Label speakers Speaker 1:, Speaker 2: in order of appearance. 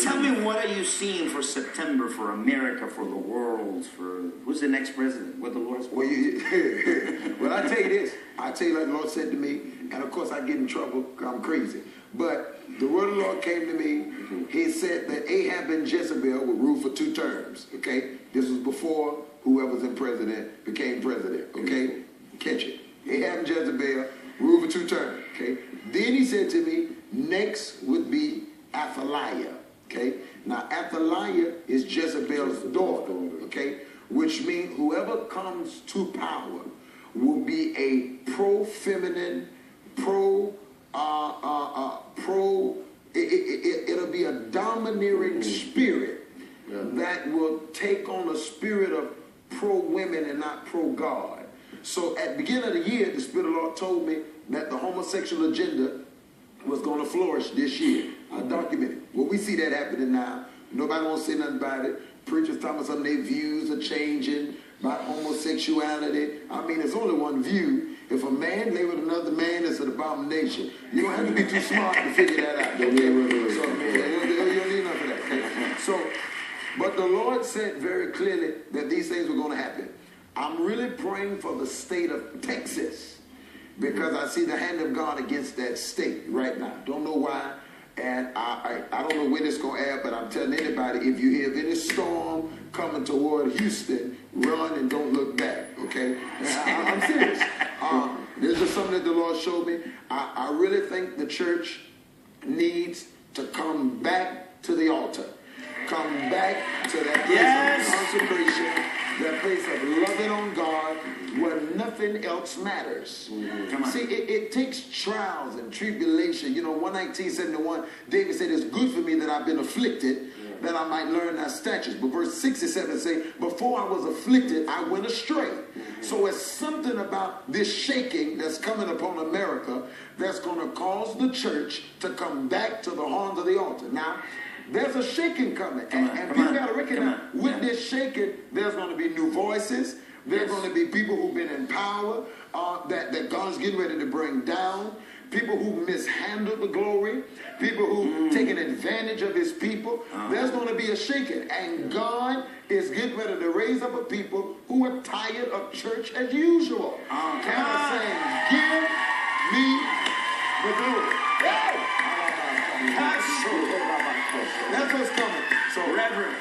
Speaker 1: Tell me, what are you seeing for September, for America, for the world, for who's the next president? What the Lord's
Speaker 2: Well, well, I tell you this. I tell you like the Lord said to me, and of course I get in trouble because I'm crazy. But the word of the Lord came to me. He said that Ahab and Jezebel would rule for 2 terms. Okay, this was before whoever's in president became president. Okay, catch it. Ahab and Jezebel rule for 2 terms. Okay. Then he said to me, next would be Athaliah. Okay. Now Athaliah is Jezebel's daughter. Okay, which means whoever comes to power will be a pro-feminine, it'll be a domineering spirit that will take on a spirit of pro-women and not pro-God. So at the beginning of the year, the Spirit of the Lord told me that the homosexual agenda was going to flourish this year. I documented. Well, we see that happening now. Nobody wants to say nothing about it. Preachers talking about some of their views are changing about homosexuality. I mean, there's only one view. If a man lay with another man, it's an abomination. You don't have to be too smart to figure that out. So, you don't need enough of that. Okay? So, but the Lord said very clearly that these things were going to happen. I'm really praying for the state of Texas because I see the hand of God against that state right now. Don't know why. And I don't know where this is going to add, but I'm telling anybody, if you hear of any storm coming toward Houston, run and don't look back, okay? I'm serious. There's just something that the Lord showed me. I really think the church needs to come back to the altar. Come back to that place of consecration, that place of loving on God, where nothing else matters. See, it takes trials and tribulation. You know, 1971, David said, it's good for me that I've been afflicted, that I might learn thy statutes. But verse 67 say, before I was afflicted, I went astray. So it's something about this shaking that's coming upon America that's going to cause the church to come back to the horns of the altar. Now, there's a shaking coming. And people got to recognize, with this shaking, there's going to be new voices. There's going to be people who've been in power that God's getting ready to bring down. People who mishandled the glory. People who've taken advantage of his people. There's going to be a shaking. And God is getting ready to raise up a people who are tired of church as usual. Kind of saying, give me the glory. That's what's coming. So, Reverend.